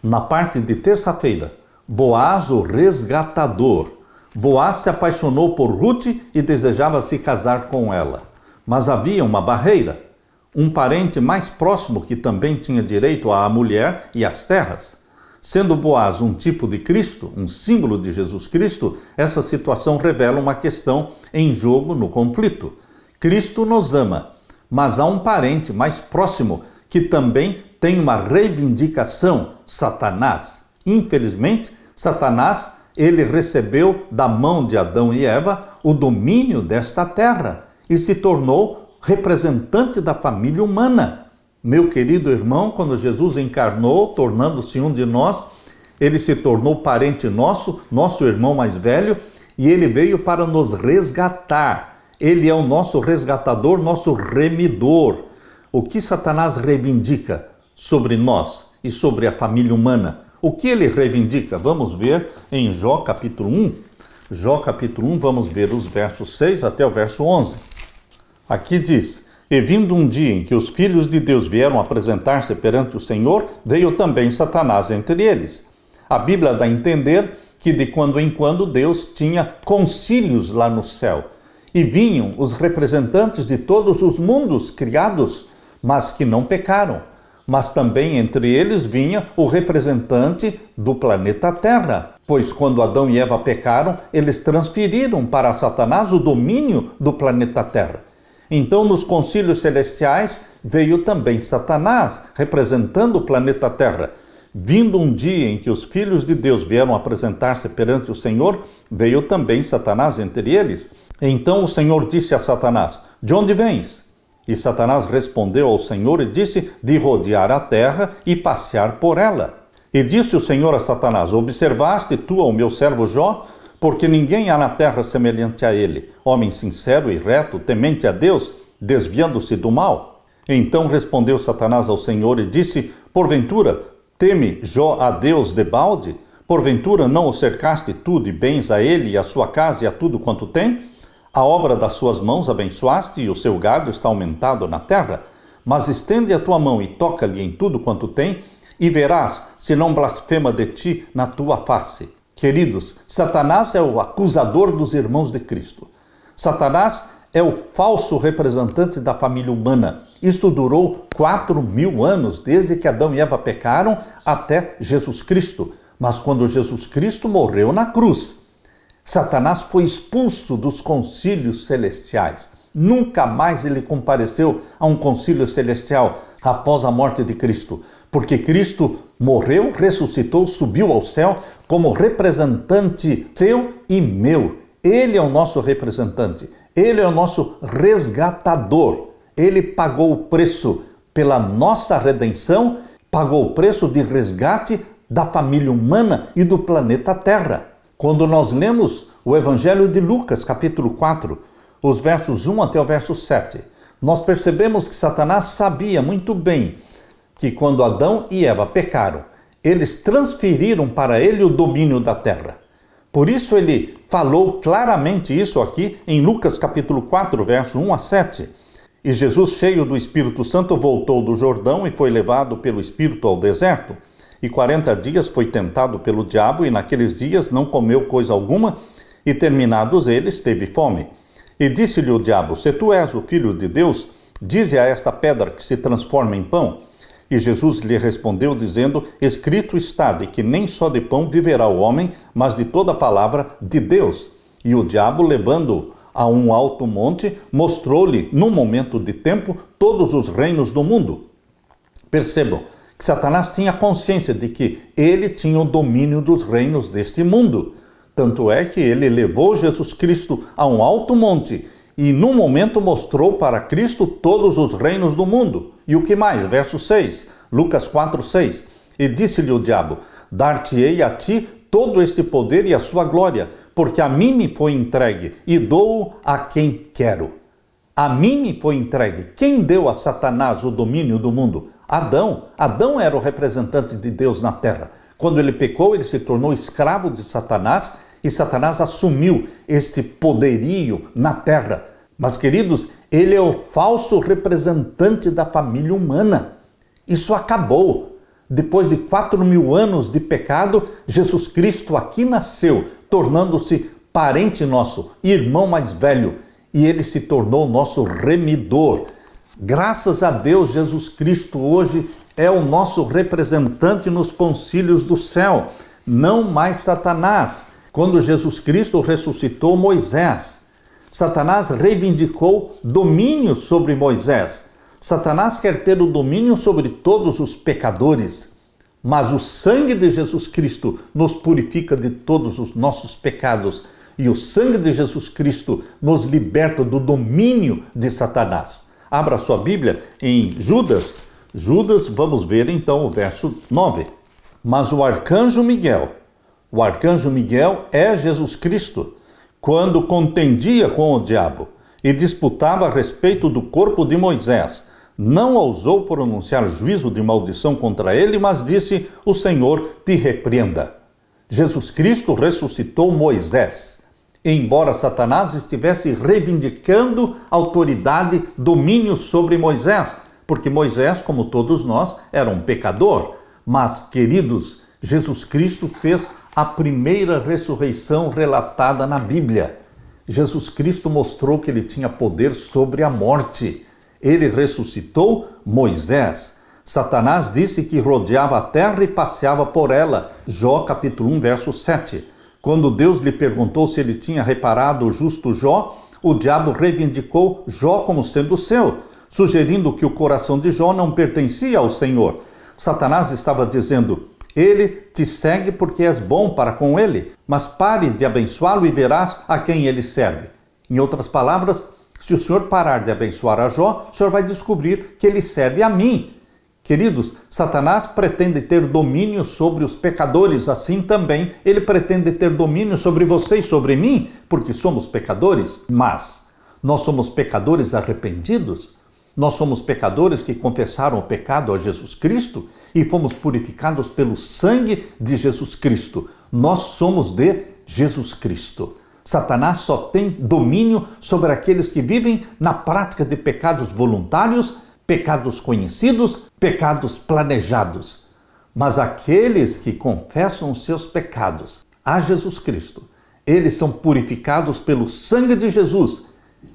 Na parte de terça-feira, Boaz, o resgatador. Boaz se apaixonou por Ruth e desejava se casar com ela. Mas havia uma barreira. Um parente mais próximo que também tinha direito à mulher e às terras. Sendo Boaz um tipo de Cristo, um símbolo de Jesus Cristo, essa situação revela uma questão em jogo no conflito. Cristo nos ama, mas há um parente mais próximo que também tem uma reivindicação, Satanás. Infelizmente, Satanás, ele recebeu da mão de Adão e Eva o domínio desta terra e se tornou representante da família humana. Meu querido irmão, quando Jesus encarnou, tornando-se um de nós, ele se tornou parente nosso, nosso irmão mais velho, e ele veio para nos resgatar. Ele é o nosso resgatador, nosso remidor. O que Satanás reivindica sobre nós e sobre a família humana? O que ele reivindica? Vamos ver em Jó capítulo 1. Jó capítulo 1, vamos ver os versos 6 até o verso 11. Aqui diz: E vindo um dia em que os filhos de Deus vieram apresentar-se perante o Senhor, veio também Satanás entre eles. A Bíblia dá a entender que de quando em quando Deus tinha concílios lá no céu. E vinham os representantes de todos os mundos criados, mas que não pecaram. Mas também entre eles vinha o representante do planeta Terra, pois quando Adão e Eva pecaram, eles transferiram para Satanás o domínio do planeta Terra. Então, nos concílios celestiais, veio também Satanás, representando o planeta Terra. Vindo um dia em que os filhos de Deus vieram apresentar-se perante o Senhor, veio também Satanás entre eles. Então o Senhor disse a Satanás: De onde vens? E Satanás respondeu ao Senhor e disse: De rodear a terra e passear por ela. E disse o Senhor a Satanás: Observaste tu ao meu servo Jó? Porque ninguém há na terra semelhante a ele, homem sincero e reto, temente a Deus, desviando-se do mal. Então respondeu Satanás ao Senhor e disse: Porventura, teme Jó a Deus debalde? Porventura não o cercaste tu de bens a ele e a sua casa e a tudo quanto tem? A obra das suas mãos abençoaste e o seu gado está aumentado na terra. Mas estende a tua mão e toca-lhe em tudo quanto tem, e verás se não blasfema de ti na tua face. Queridos, Satanás é o acusador dos irmãos de Cristo. Satanás é o falso representante da família humana. Isto durou 4.000 anos, desde que Adão e Eva pecaram até Jesus Cristo. Mas quando Jesus Cristo morreu na cruz, Satanás foi expulso dos concílios celestiais. Nunca mais ele compareceu a um concílio celestial após a morte de Cristo, porque Cristo morreu, ressuscitou, subiu ao céu como representante seu e meu. Ele é o nosso representante, ele é o nosso resgatador. Ele pagou o preço pela nossa redenção, pagou o preço de resgate da família humana e do planeta Terra. Quando nós lemos o Evangelho de Lucas, capítulo 4, os versos 1 até o verso 7, nós percebemos que Satanás sabia muito bem que quando Adão e Eva pecaram, eles transferiram para ele o domínio da terra. Por isso ele falou claramente isso aqui em Lucas capítulo 4, verso 1 a 7. E Jesus, cheio do Espírito Santo, voltou do Jordão e foi levado pelo Espírito ao deserto. E 40 dias foi tentado pelo diabo, e naqueles dias não comeu coisa alguma, e terminados eles, teve fome. E disse-lhe o diabo: Se tu és o Filho de Deus, dize a esta pedra que se transforma em pão. E Jesus lhe respondeu, dizendo: Escrito está de que nem só de pão viverá o homem, mas de toda a palavra de Deus. E o diabo, levando-o a um alto monte, mostrou-lhe, num momento de tempo, todos os reinos do mundo. Percebam que Satanás tinha consciência de que ele tinha o domínio dos reinos deste mundo. Tanto é que ele levou Jesus Cristo a um alto monte e, num momento, mostrou para Cristo todos os reinos do mundo. E o que mais? Verso 6, Lucas 4, 6. E disse-lhe o diabo: Dar-te-ei a ti todo este poder e a sua glória, porque a mim me foi entregue e dou a quem quero. A mim me foi entregue. Quem deu a Satanás o domínio do mundo? Adão. Adão era o representante de Deus na terra. Quando ele pecou, ele se tornou escravo de Satanás e Satanás assumiu este poderio na terra. Mas, queridos, ele é o falso representante da família humana. Isso acabou. Depois de 4.000 anos de pecado, Jesus Cristo aqui nasceu, tornando-se parente nosso, irmão mais velho, e ele se tornou nosso remidor. Graças a Deus, Jesus Cristo hoje é o nosso representante nos concílios do céu, não mais Satanás. Quando Jesus Cristo ressuscitou Moisés, Satanás reivindicou domínio sobre Moisés. Satanás quer ter o domínio sobre todos os pecadores, mas o sangue de Jesus Cristo nos purifica de todos os nossos pecados e o sangue de Jesus Cristo nos liberta do domínio de Satanás. Abra sua Bíblia em Judas, vamos ver então o verso 9. Mas o arcanjo Miguel é Jesus Cristo, quando contendia com o diabo e disputava a respeito do corpo de Moisés, não ousou pronunciar juízo de maldição contra ele, mas disse: o Senhor te repreenda. Jesus Cristo ressuscitou Moisés, embora Satanás estivesse reivindicando autoridade, domínio sobre Moisés, porque Moisés, como todos nós, era um pecador. Mas, queridos, Jesus Cristo fez a primeira ressurreição relatada na Bíblia. Jesus Cristo mostrou que ele tinha poder sobre a morte. Ele ressuscitou Moisés. Satanás disse que rodeava a terra e passeava por ela. Jó capítulo 1, verso 7. Quando Deus lhe perguntou se ele tinha reparado o justo Jó, o diabo reivindicou Jó como sendo seu, sugerindo que o coração de Jó não pertencia ao Senhor. Satanás estava dizendo: ele te segue porque és bom para com ele, mas pare de abençoá-lo e verás a quem ele serve. Em outras palavras, se o Senhor parar de abençoar a Jó, o Senhor vai descobrir que ele serve a mim. Queridos, Satanás pretende ter domínio sobre os pecadores, assim também ele pretende ter domínio sobre você e sobre mim, porque somos pecadores. Mas nós somos pecadores arrependidos, nós somos pecadores que confessaram o pecado a Jesus Cristo e fomos purificados pelo sangue de Jesus Cristo. Nós somos de Jesus Cristo. Satanás só tem domínio sobre aqueles que vivem na prática de pecados voluntários, pecados conhecidos, pecados planejados. Mas aqueles que confessam os seus pecados a Jesus Cristo, eles são purificados pelo sangue de Jesus.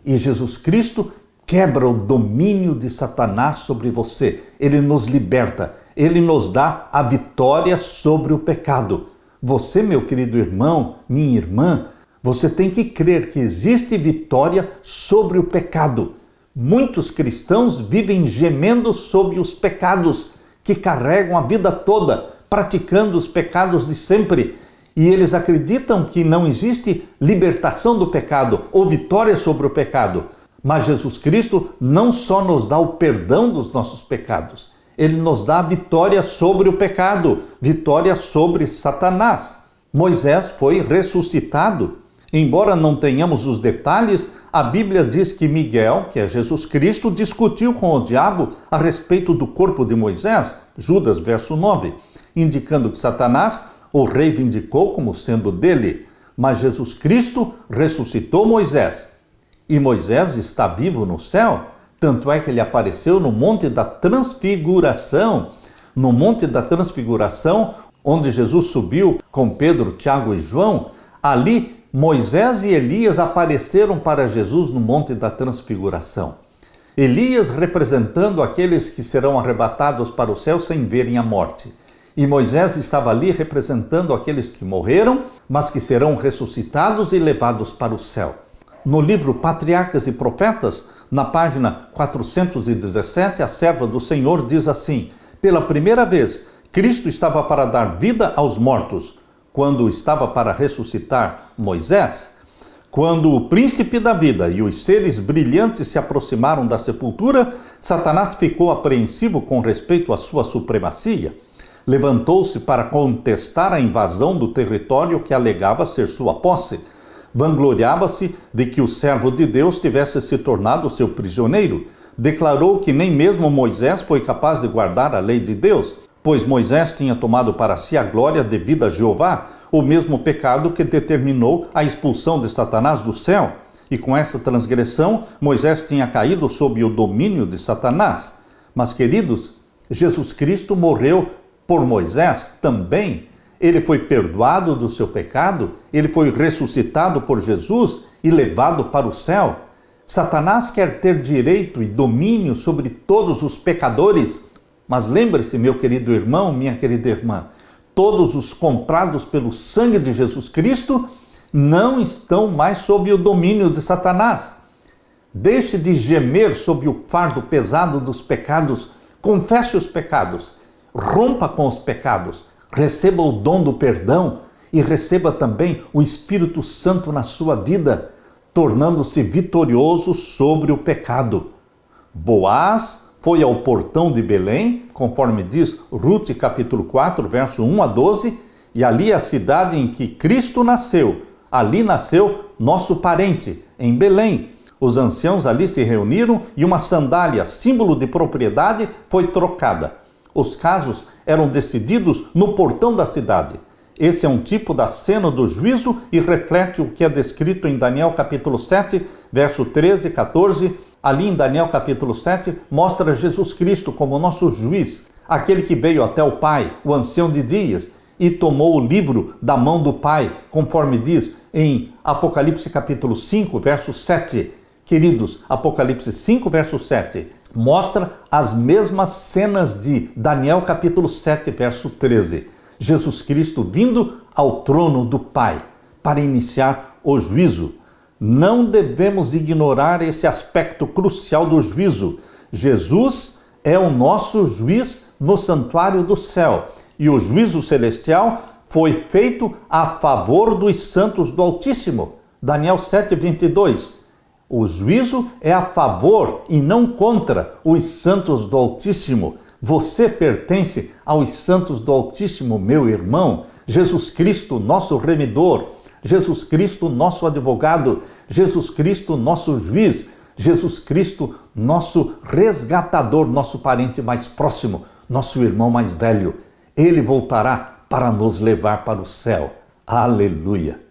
E Jesus Cristo quebra o domínio de Satanás sobre você. Ele nos liberta, ele nos dá a vitória sobre o pecado. Você, meu querido irmão, minha irmã, você tem que crer que existe vitória sobre o pecado. Muitos cristãos vivem gemendo sobre os pecados que carregam a vida toda, praticando os pecados de sempre. E eles acreditam que não existe libertação do pecado ou vitória sobre o pecado. Mas Jesus Cristo não só nos dá o perdão dos nossos pecados, ele nos dá a vitória sobre o pecado, vitória sobre Satanás. Moisés foi ressuscitado. Embora não tenhamos os detalhes, a Bíblia diz que Miguel, que é Jesus Cristo, discutiu com o diabo a respeito do corpo de Moisés, Judas, verso 9, indicando que Satanás o reivindicou como sendo dele. Mas Jesus Cristo ressuscitou Moisés. E Moisés está vivo no céu, tanto é que ele apareceu no Monte da Transfiguração. No Monte da Transfiguração, onde Jesus subiu com Pedro, Tiago e João, ali Moisés e Elias apareceram para Jesus no Monte da Transfiguração. Elias representando aqueles que serão arrebatados para o céu sem verem a morte. E Moisés estava ali representando aqueles que morreram, mas que serão ressuscitados e levados para o céu. No livro Patriarcas e Profetas, na página 417, a serva do Senhor diz assim: pela primeira vez, Cristo estava para dar vida aos mortos, quando estava para ressuscitar Moisés. Quando o príncipe da vida e os seres brilhantes se aproximaram da sepultura, Satanás ficou apreensivo com respeito à sua supremacia. Levantou-se para contestar a invasão do território que alegava ser sua posse. Vangloriava-se de que o servo de Deus tivesse se tornado seu prisioneiro. Declarou que nem mesmo Moisés foi capaz de guardar a lei de Deus, pois Moisés tinha tomado para si a glória devida a Jeová, o mesmo pecado que determinou a expulsão de Satanás do céu. E com essa transgressão, Moisés tinha caído sob o domínio de Satanás. Mas, queridos, Jesus Cristo morreu por Moisés também, ele foi perdoado do seu pecado, ele foi ressuscitado por Jesus e levado para o céu. Satanás quer ter direito e domínio sobre todos os pecadores, mas lembre-se, meu querido irmão, minha querida irmã, todos os comprados pelo sangue de Jesus Cristo não estão mais sob o domínio de Satanás. Deixe de gemer sob o fardo pesado dos pecados, confesse os pecados, rompa com os pecados, receba o dom do perdão e receba também o Espírito Santo na sua vida, tornando-se vitorioso sobre o pecado. Boaz foi ao portão de Belém, conforme diz Ruth capítulo 4, verso 1 a 12, e ali é a cidade em que Cristo nasceu. Ali nasceu nosso parente, em Belém. Os anciãos ali se reuniram e uma sandália, símbolo de propriedade, foi trocada. Os casos eram decididos no portão da cidade. Esse é um tipo da cena do juízo e reflete o que é descrito em Daniel capítulo 7, verso 13 e 14. Ali em Daniel capítulo 7, mostra Jesus Cristo como nosso juiz, aquele que veio até o Pai, o ancião de dias, e tomou o livro da mão do Pai, conforme diz em Apocalipse capítulo 5, verso 7. Queridos, Apocalipse 5, verso 7, mostra as mesmas cenas de Daniel capítulo 7, verso 13. Jesus Cristo vindo ao trono do Pai para iniciar o juízo. Não devemos ignorar esse aspecto crucial do juízo. Jesus é o nosso juiz no santuário do céu e o juízo celestial foi feito a favor dos santos do Altíssimo. Daniel 7, 22. O juízo é a favor e não contra os santos do Altíssimo. Você pertence aos santos do Altíssimo, meu irmão. Jesus Cristo, nosso remidor. Jesus Cristo, nosso advogado. Jesus Cristo, nosso juiz. Jesus Cristo, nosso resgatador, nosso parente mais próximo, nosso irmão mais velho. Ele voltará para nos levar para o céu. Aleluia!